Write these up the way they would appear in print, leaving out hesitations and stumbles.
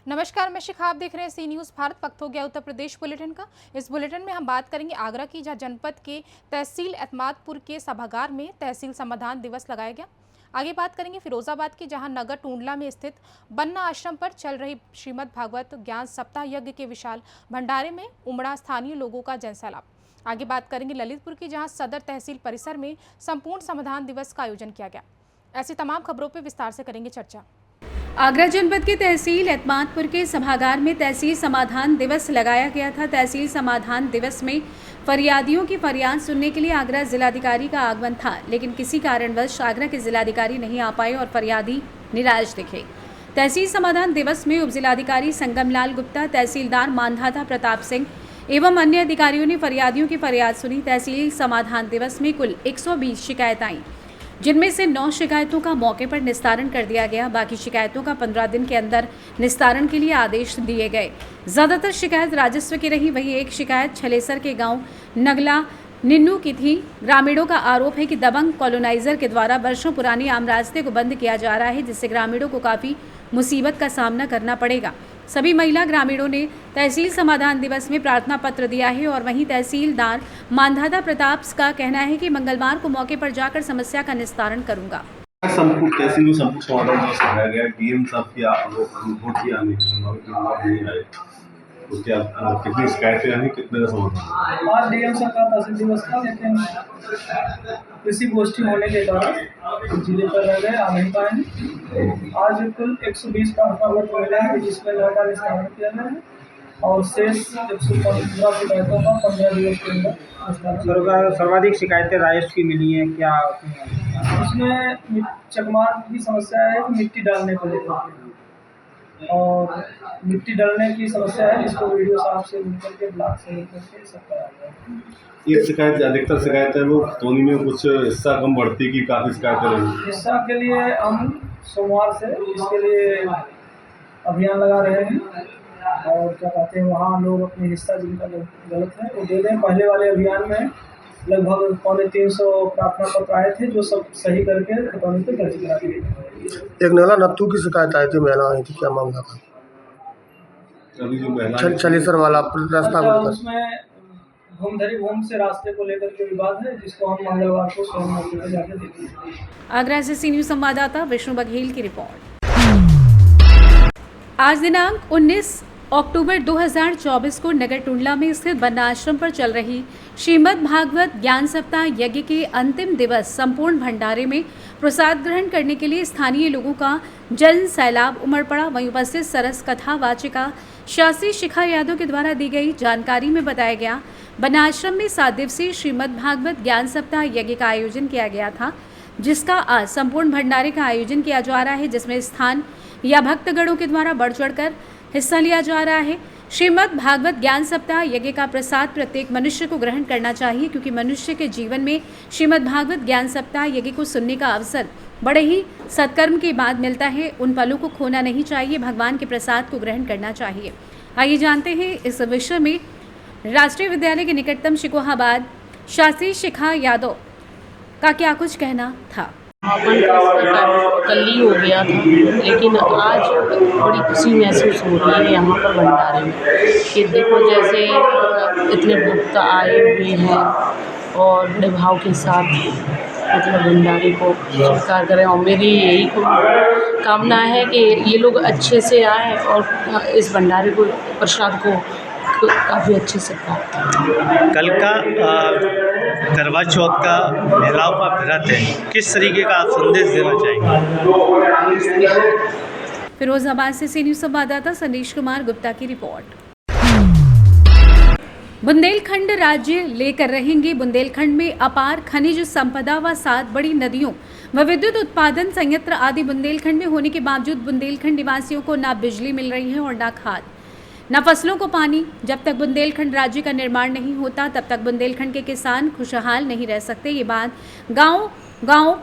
नमस्कार, मैं शिखा, आप देख रहे हैं सी न्यूज़ भारत। वक्त हो गया उत्तर प्रदेश बुलेटिन का। इस बुलेटिन में हम बात करेंगे आगरा की, जहां जनपद के तहसील एतमादपुर के सभागार में तहसील समाधान दिवस लगाया गया। आगे बात करेंगे फिरोजाबाद की, जहां नगर टूंडला में स्थित बन्ना आश्रम पर चल रही श्रीमद् भागवत ज्ञान सप्ताह यज्ञ के विशाल भंडारे में उमड़ा स्थानीय लोगों का जनसैलाब। आगे बात करेंगे ललितपुर की, जहां सदर तहसील परिसर में संपूर्ण समाधान दिवस का आयोजन किया गया। ऐसी तमाम खबरों पर विस्तार से करेंगे चर्चा। आगरा जनपद के तहसील एतमादपुर के सभागार में तहसील समाधान दिवस लगाया गया था। तहसील समाधान दिवस में फरियादियों की फरियाद सुनने के लिए आगरा जिलाधिकारी का आगमन था, लेकिन किसी कारणवश आगरा के जिलाधिकारी नहीं आ पाए और फरियादी निराश दिखे। तहसील समाधान दिवस में उप जिलाधिकारी संगमलाल गुप्ता, तहसीलदार मानधाता प्रताप सिंह एवं अन्य अधिकारियों ने फरियादियों की फरियाद सुनी। तहसील समाधान दिवस में कुल 120 शिकायत आईं, जिनमें से 9 शिकायतों का मौके पर निस्तारण कर दिया गया। बाकी शिकायतों का 15 दिन के अंदर निस्तारण के लिए आदेश दिए गए। ज़्यादातर शिकायत राजस्व की रही। वहीं एक शिकायत छलेसर के गांव नगला निन्नू की थी। ग्रामीणों का आरोप है कि दबंग कॉलोनाइजर के द्वारा वर्षों पुरानी आम रास्ते को बंद किया जा रहा है, जिससे ग्रामीणों को काफ़ी मुसीबत का सामना करना पड़ेगा। सभी महिला ग्रामीणों ने तहसील समाधान दिवस में प्रार्थना पत्र दिया है। और वहीं तहसीलदार मानधाता प्रताप का कहना है कि मंगलवार को मौके पर जाकर समस्या का निस्तारण करूंगा। तहसील में संपूर्ण समाधान दिवस लगाया गया। डीएम साहब की रिपोर्ट आने नहीं आए, उसके कितनी शिकायतें आई, कितने का समाधान? आज डीएम साहब का तहसील दिवस था, लेकिन कृषि गोष्ठी होने के कारण जिले पर रह गए, आ नहीं पाए। आज कुल 120 का पत्र मिला है, जिसमें 9 का निस्तारण किया गया है और शेष 115 शिकायतों का 15 दिवस के अंदर। सर्वाधिक शिकायतें राजस्व की मिली हैं, क्या उसमें चकमार की समस्या है, मिट्टी डालने को लेकर, और मिट्टी डालने की समस्या है, जिसको वीडियो साहब से मिलकर के ब्लॉक से मिलकर के सब कराया गया। ये शिकायत, अधिकतर शिकायत है वो टोनी में कुछ हिस्सा कम बढ़ती की काफ़ी शिकायतें रही। हिस्सा के लिए हम सोमवार से इसके लिए अभियान लगा रहे हैं, और क्या कहते हैं, वहाँ लोग अपने हिस्सा जिनका गलत है वो दे दें। पहले वाले अभियान में लगभग 350 प्रार्थना पत्र आए थे, जो सब सही करके खतौनी पे दर्ज करा दिए। एक नला नत्थू की शिकायत आई थी, महिला आई थी, क्या मामला था? अभी जो महिला छलेसर वाला रास्ता उसमें घूमधरी भूमि से रास्ते को लेकर के विवाद है, जिसको हम मंगलवार को स्वयं मौके पर जाकर देखेंगे। आगरा से सी न्यूज़ संवाददाता विष्णु बघेल की रिपोर्ट। आज दिनांक 19 अक्टूबर 2024 को नगर टुंडला में स्थित बन्ना आश्रम पर चल रही श्रीमद् भागवत ज्ञान सप्ताह यज्ञ के अंतिम दिवस संपूर्ण भंडारे में प्रसाद ग्रहण करने के लिए स्थानीय लोगों का जन सैलाब उमड़ पड़ा। वहीं उपस्थित सरस कथा वाचिका शास्त्री शिखा यादव के द्वारा दी गई जानकारी में बताया गया, बन्ना आश्रम में 7 दिवसीय श्रीमद् भागवत ज्ञान सप्ताह यज्ञ का आयोजन किया गया था, जिसका आज संपूर्ण भंडारे का आयोजन किया जा रहा है, जिसमें स्थान या भक्तगणों के द्वारा बढ़ चढ़कर हिस्सा लिया जा रहा है। श्रीमद् भागवत ज्ञान सप्ताह यज्ञ का प्रसाद प्रत्येक मनुष्य को ग्रहण करना चाहिए, क्योंकि मनुष्य के जीवन में श्रीमद् भागवत ज्ञान सप्ताह यज्ञ को सुनने का अवसर बड़े ही सत्कर्म के बाद मिलता है। उन पलों को खोना नहीं चाहिए, भगवान के प्रसाद को ग्रहण करना चाहिए। आइए जानते हैं इस विषय में राष्ट्रीय विद्यालय के निकटतम शिकोहाबाद शास्त्री शिखा यादव का क्या कुछ कहना था। कल ही हो गया था, लेकिन आज बड़ी खुशी महसूस हो रही है यहाँ पर भंडारे में कि देखो जैसे इतने भक्त आए हुए हैं और बड़े भाव के साथ मतलब भंडारे को स्वीकार करें। और मेरी यही कामना है कि ये लोग अच्छे से आए और इस भंडारे को, प्रसाद को काफ़ी अच्छे से प्राप्त। कल का करवा चौथ का महिलाओं का व्रत है, किस तरीके का आप संदेश देना चाहेंगे? फिरोजाबाद से सी न्यूज़ संवाददाता संदेश कुमार गुप्ता की रिपोर्ट। बुंदेलखंड राज्य लेकर रहेंगे। बुंदेलखंड में अपार खनिज संपदा व 7 बड़ी नदियों व विद्युत उत्पादन संयंत्र आदि बुंदेलखंड में होने के बावजूद बुंदेलखंड निवासियों को न बिजली मिल रही है और न खाद, न फसलों को पानी। जब तक बुंदेलखंड राज्य का निर्माण नहीं होता, तब तक बुंदेलखंड के किसान खुशहाल नहीं रह सकते। ये बात गांव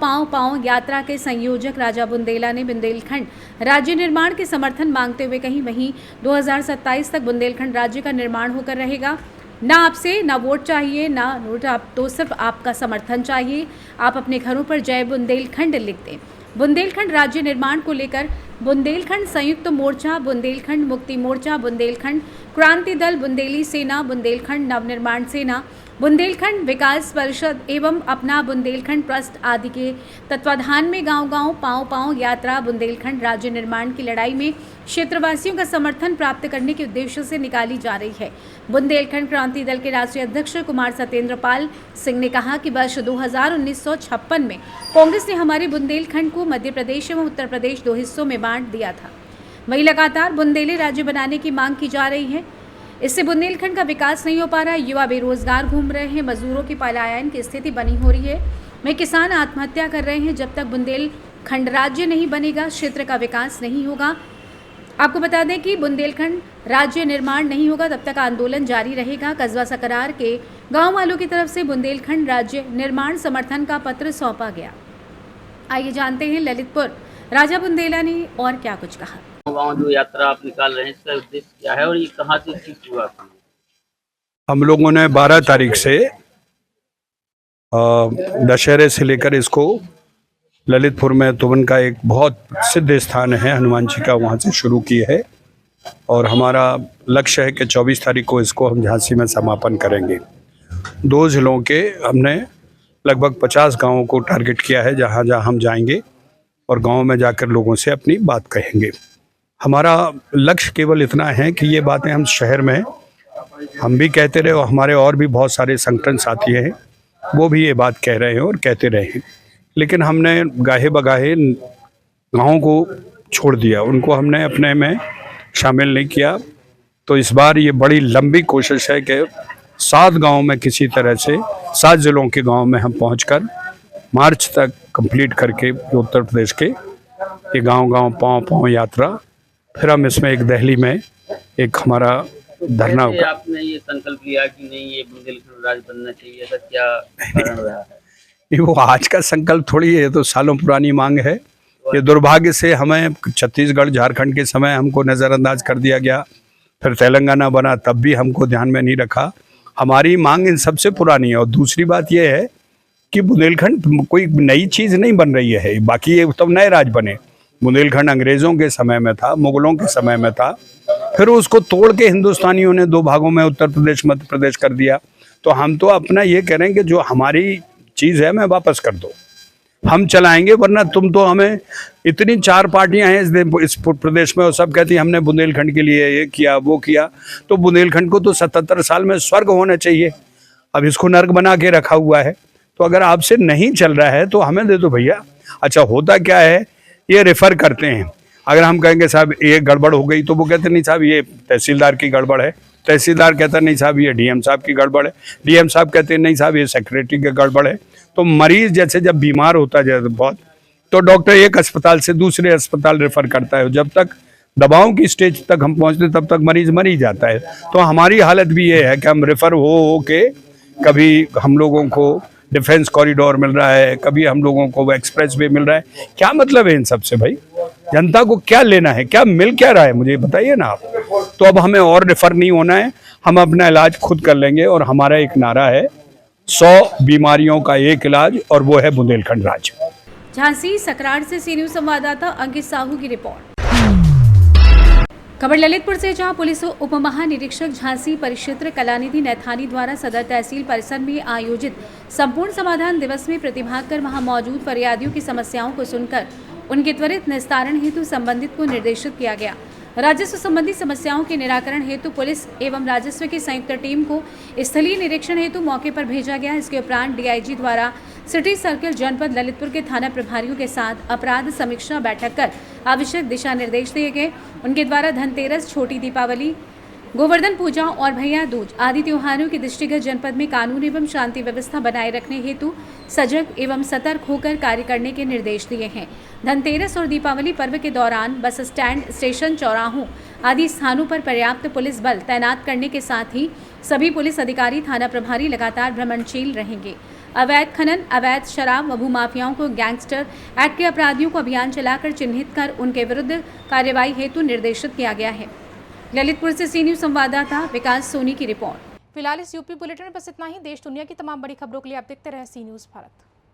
पांव पांव यात्रा के संयोजक राजा बुंदेला ने बुंदेलखंड राज्य निर्माण के समर्थन मांगते हुए कही। वहीं 2027 तक बुंदेलखंड राज्य का निर्माण होकर रहेगा। ना आपसे ना वोट चाहिए ना नोट, आप तो सिर्फ आपका समर्थन चाहिए। आप अपने घरों पर जय बुंदेलखंड लिख दें। बुंदेलखंड राज्य निर्माण को लेकर बुंदेलखंड संयुक्त मोर्चा, बुंदेलखंड मुक्ति मोर्चा, बुंदेलखंड क्रांति दल, बुंदेली सेना, बुंदेलखंड नवनिर्माण सेना, बुंदेलखंड विकास परिषद एवं अपना बुंदेलखंड ट्रस्ट आदि के तत्वाधान में गांव-गांव पांव-पांव यात्रा बुंदेलखंड राज्य निर्माण की लड़ाई में क्षेत्रवासियों का समर्थन प्राप्त करने के उद्देश्य से निकाली जा रही है। बुंदेलखंड क्रांति दल के राष्ट्रीय अध्यक्ष कुमार सत्येंद्र पाल सिंह ने कहा कि वर्ष 1956 में कांग्रेस ने हमारे बुंदेलखंड को मध्य प्रदेश एवं उत्तर प्रदेश 2 हिस्सों में बांट दिया था। वहीं लगातार बुंदेली राज्य बनाने की मांग की जा रही है। इससे बुंदेलखंड का विकास नहीं हो पा रहा है। युवा बेरोजगार घूम रहे हैं, मजदूरों की पलायन की स्थिति बनी हो रही है। वहीं किसान आत्महत्या कर रहे हैं। जब तक बुंदेलखंड राज्य नहीं बनेगा, क्षेत्र का विकास नहीं होगा। आपको बता दें कि बुंदेलखंड राज्य निर्माण नहीं होगा तब तक आंदोलन जारी रहेगा। कस्बा सकरार के गांव वालों की तरफ से बुंदेलखंड राज्य निर्माण समर्थन का पत्र सौंपा गया। आइए जानते हैं ललितपुर राजा बुंदेला ने और क्या कुछ कहा। गाँव जो यात्रा आप निकाल रहे हैं, इसका उद्देश्य क्या है और ये कहाँ से ठीक हुआ? हम लोगों ने 12 तारीख से दशहरे से लेकर इसको ललितपुर में तुवन का एक बहुत प्रसिद्ध स्थान है हनुमान जी का, वहाँ से शुरू की है और हमारा लक्ष्य है कि 24 तारीख को इसको हम झांसी में समापन करेंगे। 2 जिलों के हमने लगभग 50 गांवों को टारगेट किया है, जहाँ जहाँ हम जाएंगे और गांव में जाकर लोगों से अपनी बात कहेंगे। हमारा लक्ष्य केवल इतना है कि ये बातें हम शहर में हम भी कहते रहे और हमारे और भी बहुत सारे संगठन साथी हैं वो भी ये बात कह रहे हैं और कहते रहे हैं, लेकिन हमने गाहे बगाहे गाँव को छोड़ दिया, उनको हमने अपने में शामिल नहीं किया। तो इस बार ये बड़ी लंबी कोशिश है कि 7 गांव में किसी तरह से 7 जिलों के गांव में हम पहुंचकर मार्च तक कंप्लीट करके उत्तर प्रदेश के ये गांव-गांव पांव-पांव यात्रा, फिर हम इसमें एक दिल्ली में एक हमारा धरना होगा। आपने ये संकल्प लिया कि नहीं ये बुंदेलखंड राज्य बनना चाहिए, ऐसा क्या कारण रहा है? ये वो आज का संकल्प थोड़ी है, तो सालों पुरानी मांग है। ये दुर्भाग्य से हमें छत्तीसगढ़ झारखंड के समय हमको नज़रअंदाज कर दिया गया, फिर तेलंगाना बना तब भी हमको ध्यान में नहीं रखा। हमारी मांग इन सबसे पुरानी है। और दूसरी बात यह है कि बुंदेलखंड कोई नई चीज़ नहीं बन रही है, बाकी ये तब नए राज्य बने। बुंदेलखंड अंग्रेज़ों के समय में था, मुगलों के समय में था, फिर उसको तोड़ के हिंदुस्तानियों ने 2 भागों में उत्तर प्रदेश मध्य प्रदेश कर दिया। तो हम तो अपना ये करें कि जो हमारी चीज़ है मैं वापस कर दो, हम चलाएंगे, वरना तुम तो हमें इतनी 4 पार्टियां हैं इस प्रदेश में और सब कहती हैं हमने बुंदेलखंड के लिए ये किया वो किया। तो बुंदेलखंड को तो 77 साल में स्वर्ग होना चाहिए, अब इसको नर्क बना के रखा हुआ है। तो अगर आपसे नहीं चल रहा है तो हमें दे दो भैया। अच्छा होता क्या है, ये रेफ़र करते हैं। अगर हम कहेंगे साहब ये गड़बड़ हो गई तो वो कहते नहीं साहब ये तहसीलदार की गड़बड़ है, तहसीलदार कहता नहीं साहब ये डीएम साहब की गड़बड़ है, डीएम साहब कहते नहीं साहब ये सेक्रेटरी की गड़बड़ है। तो मरीज जैसे जब बीमार होता है बहुत, तो डॉक्टर एक अस्पताल से दूसरे अस्पताल रेफ़र करता है, जब तक दवाओं की स्टेज तक हम पहुंचते तब तक मरीज मर ही जाता है। तो हमारी हालत भी ये है कि हम रेफ़र हो के कभी हम लोगों को डिफेंस कॉरिडोर मिल रहा है, कभी हम लोगों को एक्सप्रेस वे मिल रहा है। क्या मतलब है इन सब से भाई? जनता को क्या लेना है, क्या मिल क्या रहा है, मुझे बताइए ना आप। तो अब हमें और रेफर नहीं होना है, हम अपना इलाज खुद कर लेंगे। और हमारा एक नारा है 100 बीमारियों का एक इलाज, और वो है बुंदेलखंड राज्य। झांसी सकरार से सी न्यूज़ संवाददाता अंकित साहू की रिपोर्ट। खबर ललितपुर से, जहां पुलिस उप महानिरीक्षक झांसी परिक्षेत्र कलानिधि नैथानी द्वारा सदर तहसील परिसर में आयोजित संपूर्ण समाधान दिवस में प्रतिभाग कर वहां मौजूद फरियादियों की समस्याओं को सुनकर उनके त्वरित निस्तारण हेतु संबंधित को निर्देशित किया गया। राजस्व संबंधी समस्याओं के निराकरण हेतु पुलिस एवं राजस्व की संयुक्त टीम को स्थलीय निरीक्षण हेतु मौके पर भेजा गया। इसके उपरांत डीआईजी द्वारा सिटी सर्किल जनपद ललितपुर के थाना प्रभारियों के साथ अपराध समीक्षा बैठक कर आवश्यक दिशा निर्देश दिए गए। उनके द्वारा धनतेरस, छोटी दीपावली, गोवर्धन पूजा और भैया दूज आदि त्योहारों के दृष्टिगत जनपद में कानून एवं शांति व्यवस्था बनाए रखने हेतु सजग एवं सतर्क होकर कार्य करने के निर्देश दिए हैं। धनतेरस और दीपावली पर्व के दौरान बस स्टैंड, स्टेशन, चौराहों आदि स्थानों पर पर्याप्त पुलिस बल तैनात करने के साथ ही सभी पुलिस अधिकारी, थाना प्रभारी लगातार भ्रमणशील रहेंगे। अवैध खनन, अवैध शराब व भूमाफियाओं को गैंगस्टर एक्ट के अपराधियों को अभियान चलाकर चिन्हित कर उनके विरुद्ध कार्रवाई हेतु निर्देशित किया गया है। ललितपुर से सी न्यूज़ संवाददाता विकास सोनी की रिपोर्ट। फिलहाल इस यूपी बुलेटिन में बस इतना ही। देश दुनिया की तमाम बड़ी खबरों के लिए आप देखते रहे सी न्यूज़ भारत।